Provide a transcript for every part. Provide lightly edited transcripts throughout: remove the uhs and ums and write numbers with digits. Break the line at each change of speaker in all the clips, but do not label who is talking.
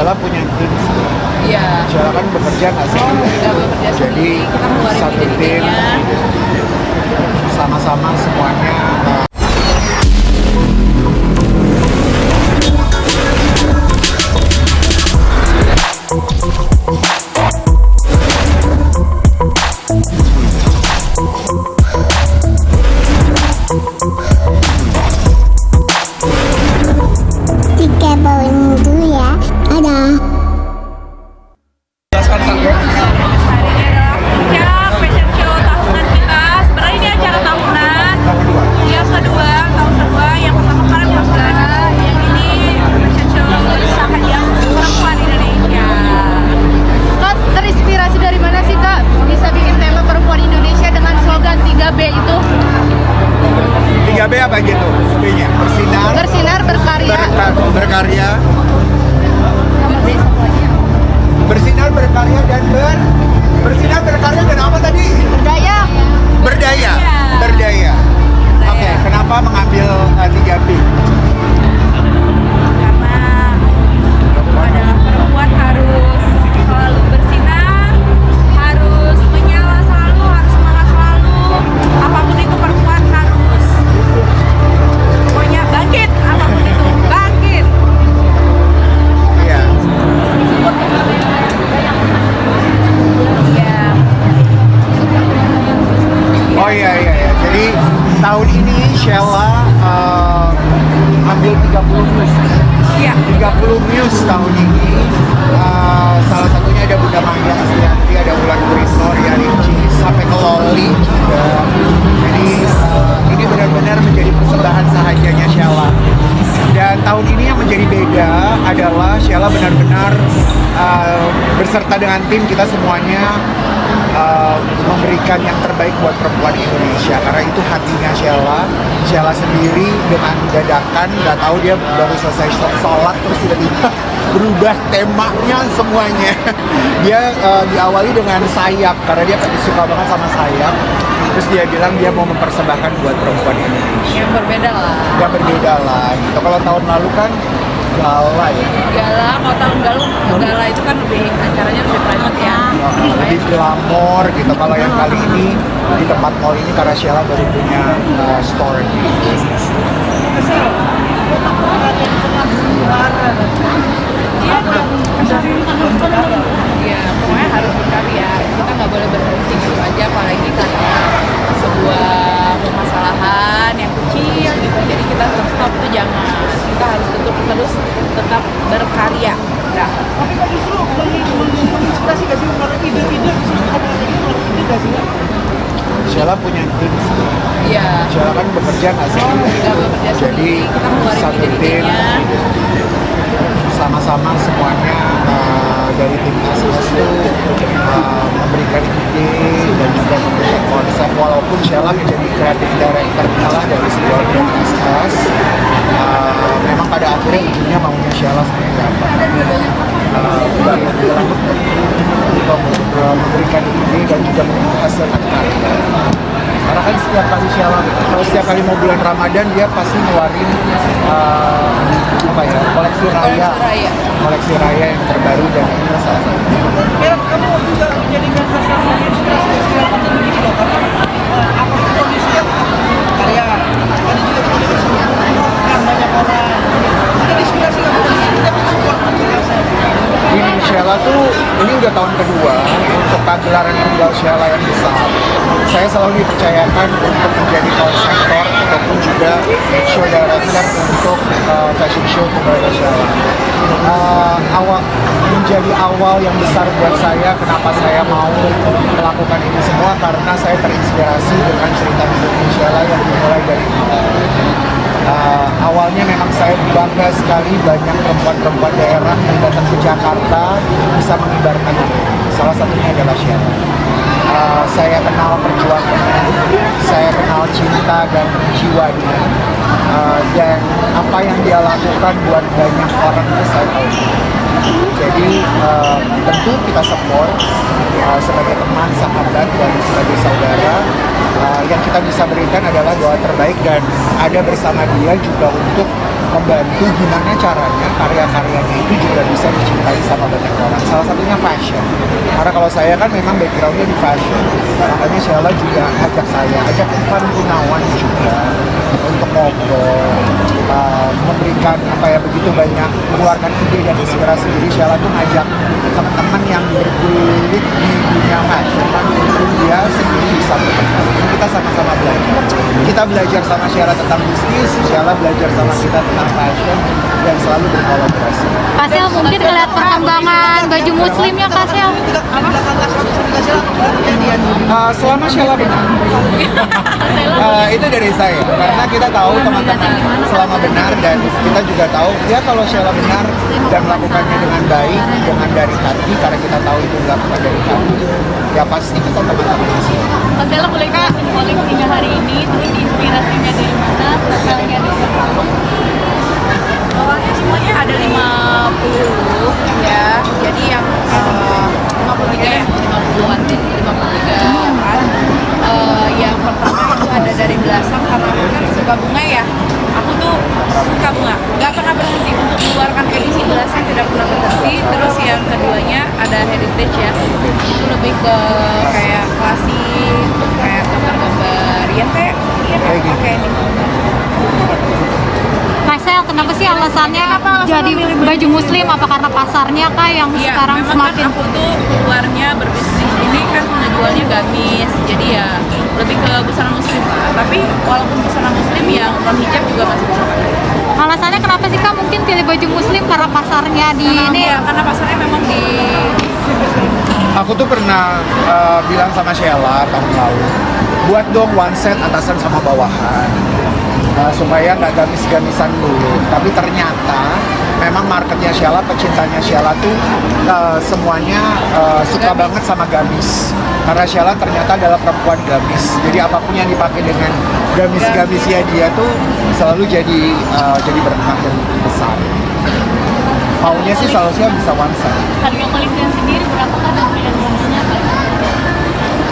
Sheila punya tim.
Iya.
Sheila kan bekerja nggak sih?
Nggak bekerja
Jadi
sendiri, kita keluarin
satu
ide
tim,
idenya.
sama-sama semuanya.
Tiga bawang dulu ya. Dadah.
Jelaskan target.
Hari ini adalah puncak fashion show tahunan kita. Sebenarnya ini acara tahunan. Yang kedua, tahun kedua. Yang pertama kemarin bulan Bulan. Yang ini fashion show Sahaja Perempuan Indonesia.
Kak, terinspirasi dari mana sih Kak bisa bikin tema perempuan Indonesia dengan slogan 3B itu?
3B apa gitu? B-nya bersinar,
Bersinar, berkarya,
berkarya,
sama B semuanya.
bersinar, berkarya dan bersinar, berkarya dan apa tadi?
Berdaya.
Berdaya, berdaya. Oke, kenapa mengambil 3B?
Karena adalah perempuan harus selalu bersinar, harus menyala selalu, harus semangat selalu. Apapun itu perempuan harus pokoknya bangkit, apapun itu bangkit.
Iya.
Iya.
Oh iya. Jadi tahun ini Sheila ambil 30 muse.
Iya.
30 muse tahun ini. Salah satunya ada Bunda Maya Astianti, ada Wulan Guritno, Ria Rinci, sampai ke Loli juga. Jadi ini benar-benar menjadi persembahan sahajanya Sheila. Dan tahun ini yang menjadi beda adalah Sheila benar-benar berserta dengan tim kita semuanya memberikan yang terbaik buat perempuan Indonesia, karena itu hatinya Sheila. Sheila sendiri dengan dadakan, nggak tahu dia baru selesai sholat terus tiba-tiba berubah temanya semuanya. Dia diawali dengan sayap karena dia suka banget sama sayap. Terus dia bilang dia mau mempersembahkan buat perempuan Indonesia.
Yang berbeda lah.
Yang berbeda lah. Gitu. Kalau tahun lalu kan gala ya.
Gala, kalau tahun lalu gala itu kan lebih acaranya lebih private ya.
Lebih glamor gitu. Kalau yang kali ini di tempat mall ini karena Sheila baru punya store di bisnis.
Iya, pokoknya harus berkarya. Kita nggak boleh berhenti gitu aja, apalagi karena sebuah permasalahan yang kecil gitu. Jadi kita harus stop itu jangan. Kita harus tetap berkarya. Nah,
Tapi kok justru menginspirasi gak sih kalau ide-ide justru kamu ide gak sih?
Sheila punya tim.
iya.
Sheila kan bekerja nggak sih?
Nggak bekerja
Jadi
sendiri, kita keluarin
satu tim,
ide-idenya.
sama-sama semuanya dari tim ASKAS itu memberikan ide dan juga memberikan konsep, walaupun Sheila menjadi kreatif director malah dari sebuah brand ASKAS. Memang pada akhirnya ujungnya maunya Sheila seperti apa. Memberikan ide dan juga menghasilkan karya. Karena kan setiap kali Sheila, kalau setiap kali mau bulan Ramadan dia pasti ngeluarin koleksi raya yang terbaru dan ini salah satu.
Kira kamu juga menjadikan salah satu inspirasi apa begini loh, karena apapun kondisinya karya tadi juga kan banyak orang ada inspirasi kamu kita bisa support motivasi.
Ini Sheila tuh ini udah tahun kedua untuk pagelaran tunggal Sheila yang besar. Saya selalu dipercayakan untuk menjadi konseptor ataupun juga show director untuk fashion show tunggal Sheila. Menjadi awal yang besar buat saya, kenapa saya mau melakukan ini semua, karena saya terinspirasi dengan cerita hidup Sheila yang dimulai dari awal. Awalnya memang saya bangga sekali banyak perempuan-perempuan daerah yang datang ke Jakarta bisa mengibarkan itu. Salah satunya adalah Sheila. Saya kenal perjuangannya, saya kenal cinta dan jiwanya, dan apa yang dia lakukan buat banyak orang itu saya tahu. Jadi tentu kita support sebagai teman, sahabat, dan sebagai saudara. Yang kita bisa berikan adalah doa terbaik dan ada bersama dia juga untuk membantu gimana caranya karya-karyanya itu juga bisa dicintai sama banyak orang. Salah satunya fashion. Karena kalau saya kan memang backgroundnya di fashion, makanya Sheila juga ajak saya, ajak Ivan Gunawan juga untuk ngobrol, memberikan begitu banyak, mengeluarkan ide dan inspirasi. Jadi Sheila tuh ngajak teman-teman yang bergulir di dunia fashion, dia sendiri bisa berkembang. Kita sama-sama belajar. Kita belajar sama Sheila tentang bisnis, Sheila belajar sama kita tentang fashion, dan selalu berkolaborasi.
Kak Sel mungkin ngeliat perkembangan baju muslimnya Kak Sel.
Selama Sheila benar, itu dari saya. Karena kita tahu teman-teman selama benar, dan kita juga tahu ya kalau Sheila benar dan melakukannya dengan baik, dengan dari hati, karena kita tahu itu dilakukan dari hati, ya pasti kita teman-teman di sini.
Kak Sela boleh kasih koleksinya hari ini, terus inspirasinya dari mana, terus kalian ada awalnya semuanya ada 50 ya, jadi yang 53 ya, 50-an, 53-an. Yang pertama itu ada dari belasan, karena aku kan suka bunga ya, aku tuh suka bunga, gak pernah berhenti untuk mengeluarkan edisi belasan, tidak pernah berhenti. Terus yang keduanya ada heritage ya, itu lebih ke kayak klasik, kayak gambar-gambar ya kayak ini.
Kak Sel, kenapa sih alasannya jadi baju muslim? Apa karena pasarnya kah yang
Iya,
sekarang
memang
semakin
kan aku tuh keluarnya berbisnis ini kan ngejualnya gamis, jadi ya lebih ke busana muslim lah. Tapi walaupun busana muslim yang non hijab juga masih bisa pakai.
alasannya kenapa sih Kak mungkin pilih baju muslim karena pasarnya di ini?
Karena pasarnya memang di
Aku tuh pernah bilang sama Sheila tahun lalu, buat dong one set atasan sama bawahan, supaya nggak gamis-gamisan dulu. Tapi ternyata memang marketnya Sheila, pecintanya Sheila tuh semuanya suka banget sama gamis. Karena Sheila ternyata adalah perempuan gamis. Jadi apapun yang dipakai dengan gamis-gamisnya dia tuh selalu jadi berkah dan besar. Maunya sih seharusnya bisa one set.
harga koleksian sendiri berapa kan dan pilihan warnanya apa?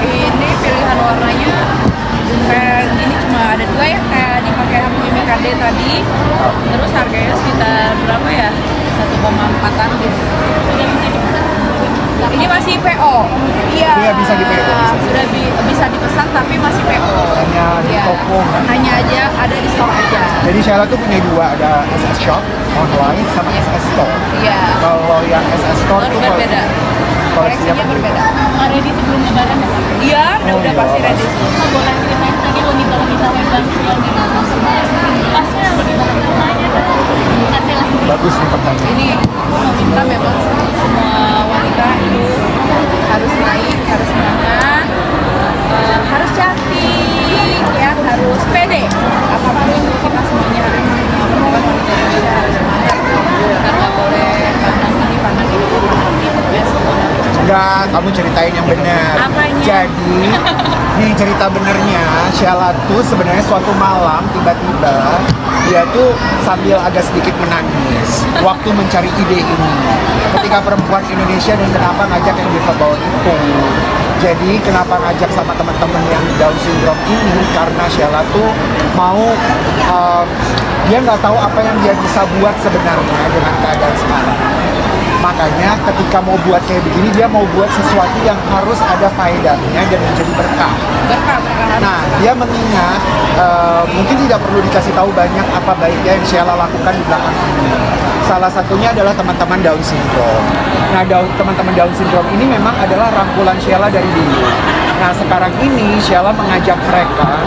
Ini pilihan warnanya kayak gini cuma ada 2 ya, kayak dipakai sama Mimi KD tadi. Terus harganya sekitar berapa ya? 1,4-an gitu. Sudah bisa dipesan? Ini masih PO. Iya.
Iya, bisa di PO.
Sudah bisa dipesan tapi masih PO.
Hanya di
Iya.
toko, kan?
Hanya aja ada di store aja.
Jadi Sheila tuh punya 2, ada SS Shop online sama SS Store.
Iya.
Kalau yang SS Store tuh
Berbeda. Koleksinya berbeda.
Ready sebelum lebaran ya Kak?
Iya, udah
iya,
pasti ready.
Kak boleh ceritain tadi wanita-wanita hebat yang pasnya lebih banyak namanya dong. Kak Sel sendiri.
Bagus nih pertanyaan.
Ini aku mau minta memang semua wanita itu harus naik, harus semangat, harus cantik, ya harus pede. Apapun itu kita semuanya harus perempuan wanita Indonesia harus semangat. Kita nggak boleh pandang ini, pandang itu, ya semua.
Enggak, kamu ceritain yang benar.
Apanya?
Jadi, nih cerita benernya, Sheila tuh sebenarnya suatu malam tiba-tiba dia tuh sambil agak sedikit menangis waktu mencari ide ini. Ketika perempuan Indonesia dan kenapa ngajak yang difabel itu. Jadi kenapa ngajak sama teman-teman yang Down syndrome ini, karena Sheila tuh mau dia nggak tahu apa yang dia bisa buat sebenarnya dengan keadaan sekarang. Makanya ketika mau buat kayak begini, dia mau buat sesuatu yang harus ada faedahnya dan menjadi berkah.
Berkah.
Nah, dia mengingat mungkin tidak perlu dikasih tahu banyak apa baiknya yang Sheila lakukan di belakang ini. Salah satunya adalah teman-teman Down syndrome. Nah, teman-teman Down syndrome ini memang adalah rangkulan Sheila dari dulu. Nah, sekarang ini Sheila mengajak mereka,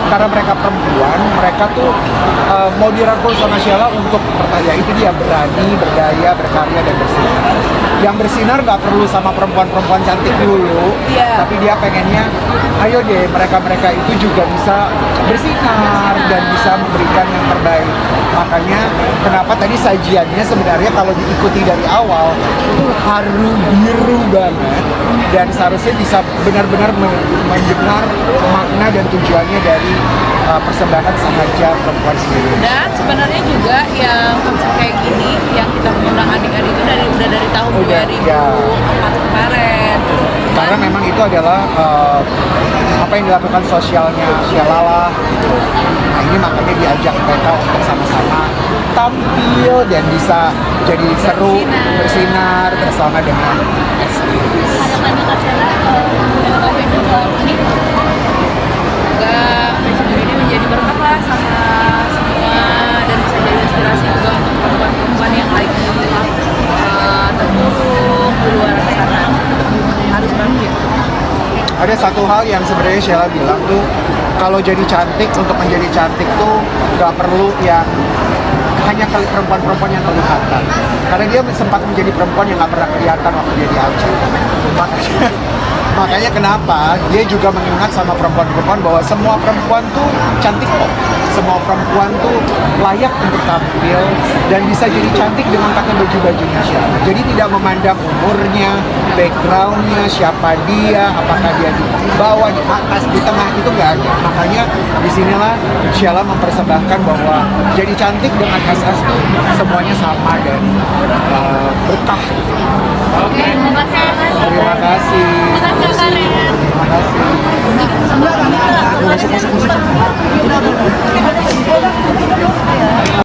karena mereka perempuan, mereka tuh mau dirangkul sama Sheila untuk berkarya. Itu dia, berani, berdaya, berkarya, dan bersinar. Yang bersinar nggak perlu sama perempuan-perempuan cantik dulu,
Iya.
tapi dia pengennya, ayo deh mereka-mereka itu juga bisa bersinar dan bisa memberikan yang terbaik. Makanya kenapa tadi sajiannya sebenarnya kalau diikuti dari awal itu haru biru banget, dan seharusnya bisa benar-benar mendengar makna dan tujuannya dari persembahan sahaja perempuan sendiri.
Dan sebenarnya juga yang konsep kayak gini yang kita mengundang adik-adik itu udah dari tahun
Udah,
2004
ya.
kemarin.
Karena memang itu adalah apa yang dilakukan sosialnya Sheila lah. Nah, ini makanya diajak mereka untuk sama-sama tampil dan bisa jadi seru, bersinar bersama dengan Esties.
Semoga fashion week ini menjadi berkah lah sama semua dan bisa jadi inspirasi juga untuk perempuan-perempuan yang lagi terpuruk di luar sana, harus bangkit.
Ada satu hal yang sebenarnya Sheila bilang tuh, kalau jadi cantik, untuk menjadi cantik tuh gak perlu yang hanya kali perempuan-perempuan yang kelihatan, karena dia sempat menjadi perempuan yang gak pernah kelihatan waktu dia di Aceh. Makanya kenapa dia juga mengingat sama perempuan-perempuan bahwa semua perempuan tuh cantik kok, semua perempuan tuh layak untuk tampil dan bisa jadi cantik dengan pakai baju-bajunya siapa. Jadi tidak memandang umurnya, backgroundnya, siapa dia, apakah dia di bawah, di atas, di tengah, itu nggak ada. Makanya disinilah Sheila mempersembahkan bahwa jadi cantik dengan SS tuh semuanya sama dan berkah. Oke. Terima kasih. Terima kasih. Masuk.